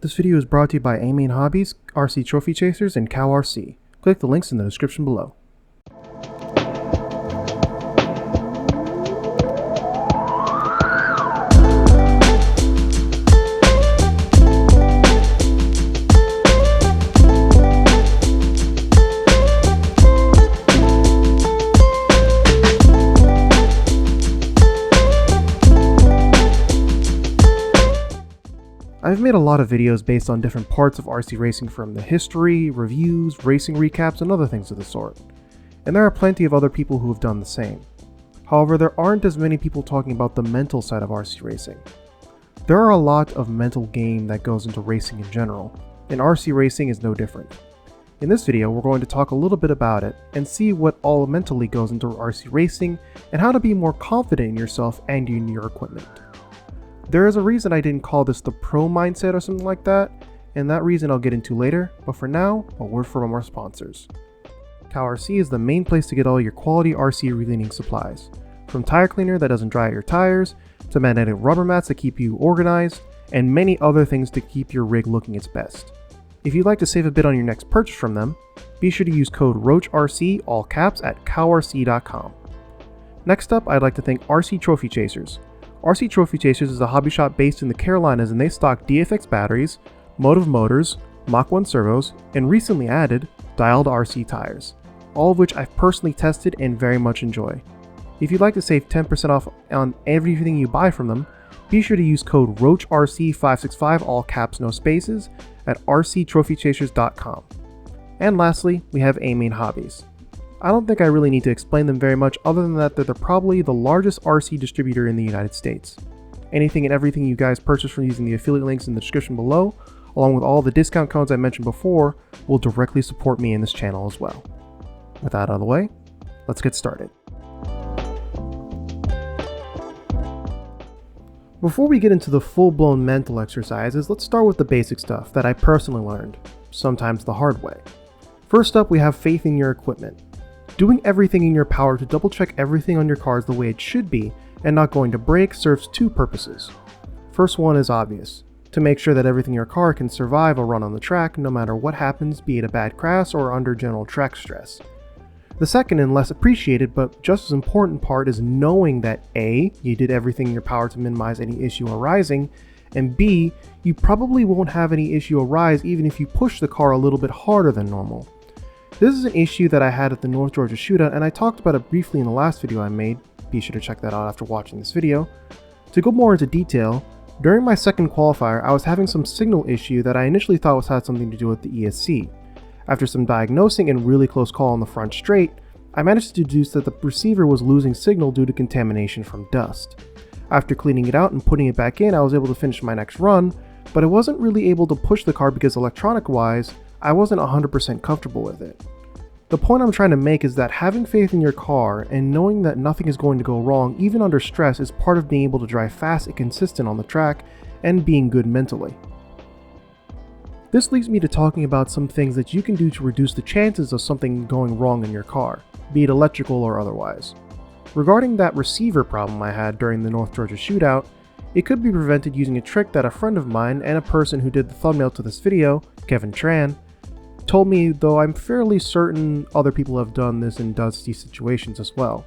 This video is brought to you by Main Hobbies, RC Trophy Chasers, and Cow RC. Click the links in the description below. I've made a lot of videos based on different parts of RC racing, from the history, reviews, racing recaps, and other things of the sort. And there are plenty of other people who have done the same. However, there aren't as many people talking about the mental side of RC racing. There are a lot of mental game that goes into racing in general, and RC racing is no different. In this video, we're going to talk a little bit about it and see what all mentally goes into RC racing and how to be more confident in yourself and in your equipment. There is a reason I didn't call this the pro mindset or something like that, and that reason I'll get into later, but for now, a word from our sponsors. Cow RC is the main place to get all your quality RC cleaning supplies. From tire cleaner that doesn't dry out your tires, to magnetic rubber mats that keep you organized, and many other things to keep your rig looking its best. If you'd like to save a bit on your next purchase from them, be sure to use code ROACHRC, all caps, at cowrc.com. Next up, I'd like to thank RC Trophy Chasers. RC Trophy Chasers is a hobby shop based in the Carolinas, and they stock DFX batteries, Motive motors, Mach 1 servos, and recently added dialed RC tires, all of which I've personally tested and very much enjoy. If you'd like to save 10% off on everything you buy from them, be sure to use code ROACHRC565, all caps no spaces, at rctrophychasers.com. And lastly, we have Main Hobbies. I don't think I really need to explain them very much, other than that they're probably the largest RC distributor in the United States. Anything and everything you guys purchase from using the affiliate links in the description below, along with all the discount codes I mentioned before, will directly support me in this channel as well. With that out of the way, let's get started. Before we get into the full-blown mental exercises, let's start with the basic stuff that I personally learned, sometimes the hard way. First up, we have faith in your equipment. Doing everything in your power to double check everything on your cars the way it should be and not going to break serves two purposes. First one is obvious, to make sure that everything in your car can survive a run on the track no matter what happens, be it a bad crash or under general track stress. The second and less appreciated but just as important part is knowing that A, you did everything in your power to minimize any issue arising, and B, you probably won't have any issue arise even if you push the car a little bit harder than normal. This is an issue that I had at the North Georgia shootout, and I talked about it briefly in the last video I made. Be sure to check that out after watching this video. To go more into detail, during my second qualifier, I was having some signal issue that I initially thought had something to do with the ESC. After some diagnosing and really close call on the front straight, I managed to deduce that the receiver was losing signal due to contamination from dust. After cleaning it out and putting it back in, I was able to finish my next run, but I wasn't really able to push the car because electronic-wise, I wasn't 100% comfortable with it. The point I'm trying to make is that having faith in your car and knowing that nothing is going to go wrong even under stress is part of being able to drive fast and consistent on the track and being good mentally. This leads me to talking about some things that you can do to reduce the chances of something going wrong in your car, be it electrical or otherwise. Regarding that receiver problem I had during the North Georgia shootout, it could be prevented using a trick that a friend of mine and a person who did the thumbnail to this video, Kevin Tran, told me, though I'm fairly certain other people have done this in dusty situations as well.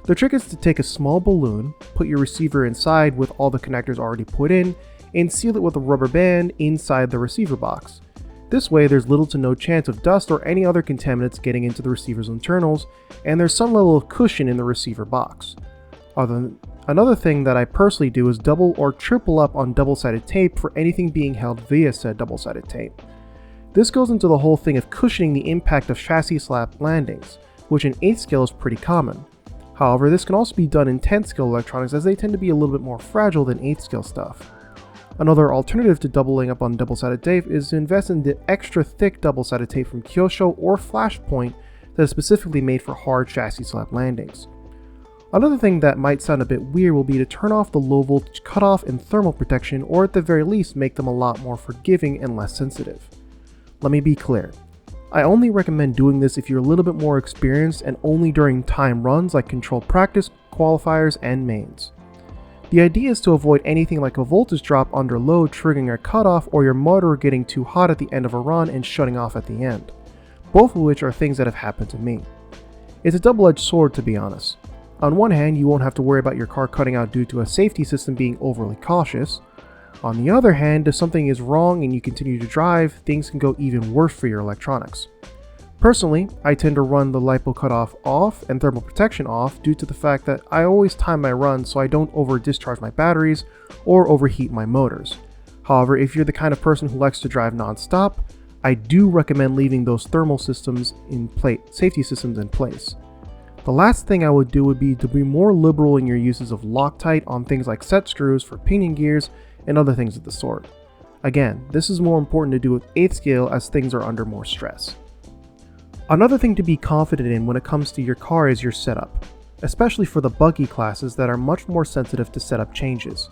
The trick is to take a small balloon, put your receiver inside with all the connectors already put in, and seal it with a rubber band inside the receiver box. This way there's little to no chance of dust or any other contaminants getting into the receiver's internals, and there's some level of cushion in the receiver box. Another thing that I personally do is double or triple up on double-sided tape for anything being held via said double-sided tape. This goes into the whole thing of cushioning the impact of chassis slap landings, which in 8th scale is pretty common. However, this can also be done in 10th scale electronics, as they tend to be a little bit more fragile than 8th scale stuff. Another alternative to doubling up on double-sided tape is to invest in the extra thick double-sided tape from Kyosho or Flashpoint that is specifically made for hard chassis slap landings. Another thing that might sound a bit weird will be to turn off the low voltage cutoff and thermal protection, or at the very least make them a lot more forgiving and less sensitive. Let me be clear, I only recommend doing this if you're a little bit more experienced and only during time runs like controlled practice, qualifiers, and mains. The idea is to avoid anything like a voltage drop under load triggering a cutoff or your motor getting too hot at the end of a run and shutting off at the end, both of which are things that have happened to me. It's a double-edged sword, to be honest. On one hand, you won't have to worry about your car cutting out due to a safety system being overly cautious. On the other hand, if something is wrong and you continue to drive, things can go even worse for your electronics. Personally, I tend to run the LiPo cutoff off and thermal protection off due to the fact that I always time my runs so I don't over-discharge my batteries or overheat my motors. However, if you're the kind of person who likes to drive non-stop, I do recommend leaving those thermal systems in place, safety systems in place. The last thing I would do would be to be more liberal in your uses of Loctite on things like set screws for pinion gears and other things of the sort. Again, this is more important to do with 8th scale as things are under more stress. Another thing to be confident in when it comes to your car is your setup, especially for the buggy classes that are much more sensitive to setup changes.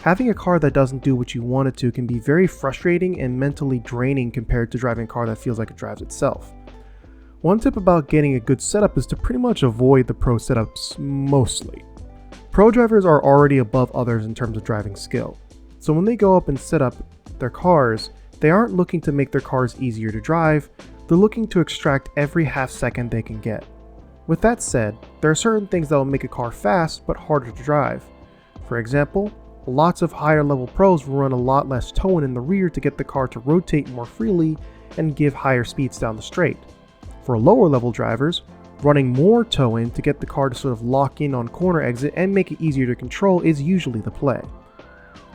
Having a car that doesn't do what you want it to can be very frustrating and mentally draining compared to driving a car that feels like it drives itself. One tip about getting a good setup is to pretty much avoid the pro setups mostly. Pro drivers are already above others in terms of driving skill, so when they go up and set up their cars, they aren't looking to make their cars easier to drive, they're looking to extract every half second they can get. With that said, there are certain things that will make a car fast but harder to drive. For example, lots of higher level pros will run a lot less toe-in in the rear to get the car to rotate more freely and give higher speeds down the straight. For lower level drivers, running more toe-in to get the car to sort of lock in on corner exit and make it easier to control is usually the play.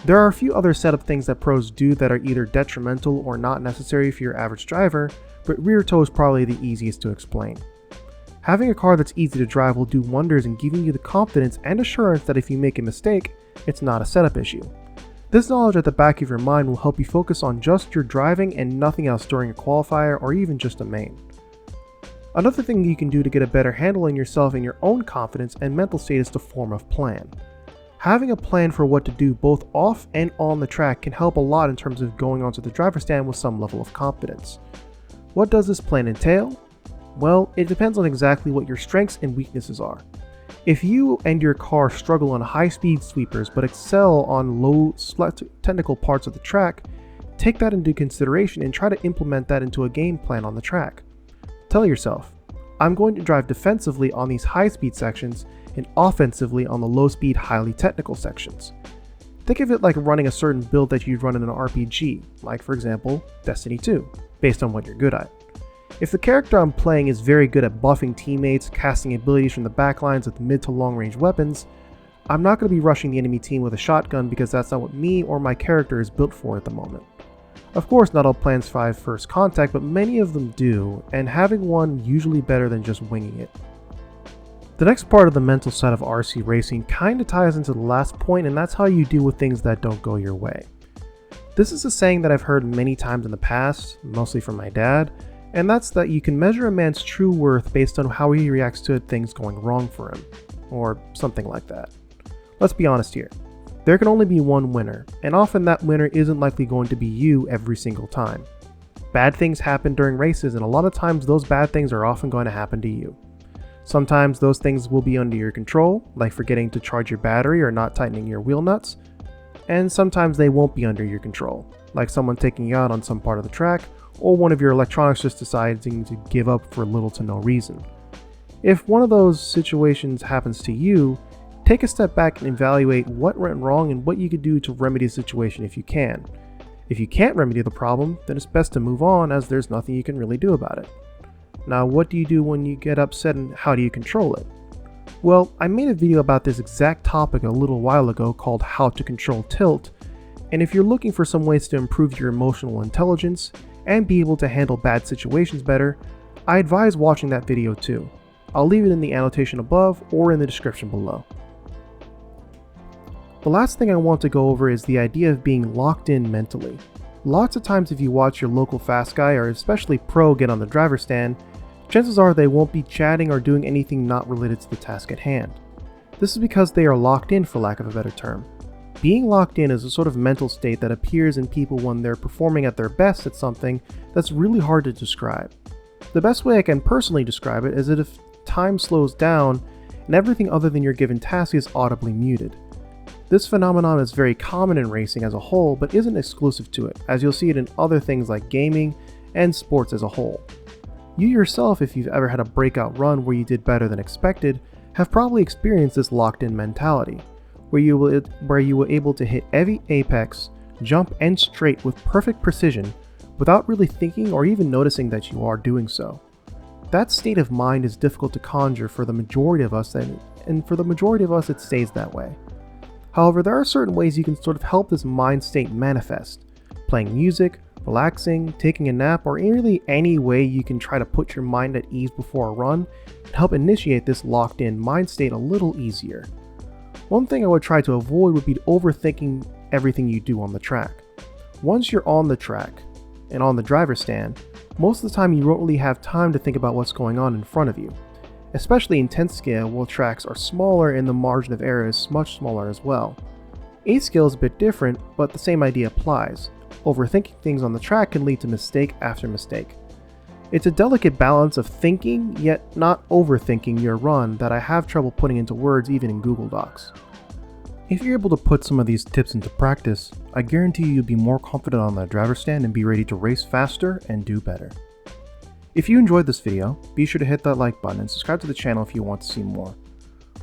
There are a few other setup things that pros do that are either detrimental or not necessary for your average driver, but rear toe is probably the easiest to explain. Having a car that's easy to drive will do wonders in giving you the confidence and assurance that if you make a mistake, it's not a setup issue. This knowledge at the back of your mind will help you focus on just your driving and nothing else during a qualifier or even just a main. Another thing you can do to get a better handle on yourself and your own confidence and mental state is to form a plan. Having a plan for what to do both off and on the track can help a lot in terms of going onto the driver's stand with some level of confidence. What does this plan entail? Well, it depends on exactly what your strengths and weaknesses are. If you and your car struggle on high-speed sweepers but excel on low technical parts of the track, take that into consideration and try to implement that into a game plan on the track. Tell yourself, I'm going to drive defensively on these high-speed sections and offensively on the low-speed, highly technical sections. Think of it like running a certain build that you'd run in an RPG, like for example, Destiny 2, based on what you're good at. If the character I'm playing is very good at buffing teammates, casting abilities from the backlines with mid to long range weapons, I'm not going to be rushing the enemy team with a shotgun because that's not what me or my character is built for at the moment. Of course, not all plans survive first contact, but many of them do, and having one usually better than just winging it. The next part of the mental side of RC racing kinda ties into the last point, and that's how you deal with things that don't go your way. This is a saying that I've heard many times in the past, mostly from my dad, and that's that you can measure a man's true worth based on how he reacts to things going wrong for him, or something like that. Let's be honest here. There can only be one winner, and often that winner isn't likely going to be you every single time. Bad things happen during races, and a lot of times those bad things are often going to happen to you. Sometimes those things will be under your control, like forgetting to charge your battery or not tightening your wheel nuts, and sometimes they won't be under your control, like someone taking you out on some part of the track, or one of your electronics just deciding to give up for little to no reason. If one of those situations happens to you, take a step back and evaluate what went wrong and what you could do to remedy the situation if you can. If you can't remedy the problem, then it's best to move on as there's nothing you can really do about it. Now, what do you do when you get upset and how do you control it? Well, I made a video about this exact topic a little while ago called How to Control Tilt, and if you're looking for some ways to improve your emotional intelligence and be able to handle bad situations better, I advise watching that video too. I'll leave it in the annotation above or in the description below. The last thing I want to go over is the idea of being locked in mentally. Lots of times if you watch your local fast guy or especially pro get on the driver's stand, chances are they won't be chatting or doing anything not related to the task at hand. This is because they are locked in, for lack of a better term. Being locked in is a sort of mental state that appears in people when they're performing at their best at something that's really hard to describe. The best way I can personally describe it is that if time slows down and everything other than your given task is audibly muted. This phenomenon is very common in racing as a whole, but isn't exclusive to it, as you'll see it in other things like gaming and sports as a whole. You yourself, if you've ever had a breakout run where you did better than expected, have probably experienced this locked-in mentality, where you were able to hit every apex, jump, and straight with perfect precision without really thinking or even noticing that you are doing so. That state of mind is difficult to conjure for the majority of us, and for the majority of us it stays that way. However, there are certain ways you can sort of help this mind state manifest. Playing music, relaxing, taking a nap, or really any way you can try to put your mind at ease before a run can help initiate this locked-in mind state a little easier. One thing I would try to avoid would be overthinking everything you do on the track. Once you're on the track and on the driver's stand, most of the time you won't really have time to think about what's going on in front of you, especially in 10th scale while tracks are smaller and the margin of error is much smaller as well. 8th scale is a bit different, but the same idea applies. Overthinking things on the track can lead to mistake after mistake. It's a delicate balance of thinking yet not overthinking your run that I have trouble putting into words even in Google Docs. If you're able to put some of these tips into practice, I guarantee you'll be more confident on the driver's stand and be ready to race faster and do better. If you enjoyed this video, be sure to hit that like button and subscribe to the channel if you want to see more.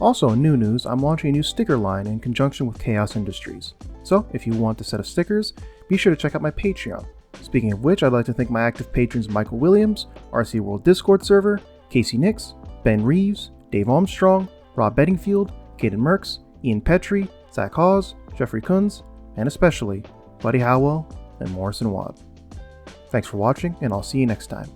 Also, in new news, I'm launching a new sticker line in conjunction with Chaos Industries. So, if you want a set of stickers, be sure to check out my Patreon. Speaking of which, I'd like to thank my active patrons Michael Williams, RC World Discord server, Casey Nix, Ben Reeves, Dave Armstrong, Rob Bedingfield, Caden Merks, Ian Petrie, Zach Hawes, Jeffrey Kunz, and especially Buddy Howell and Morrison Watt. Thanks for watching, and I'll see you next time.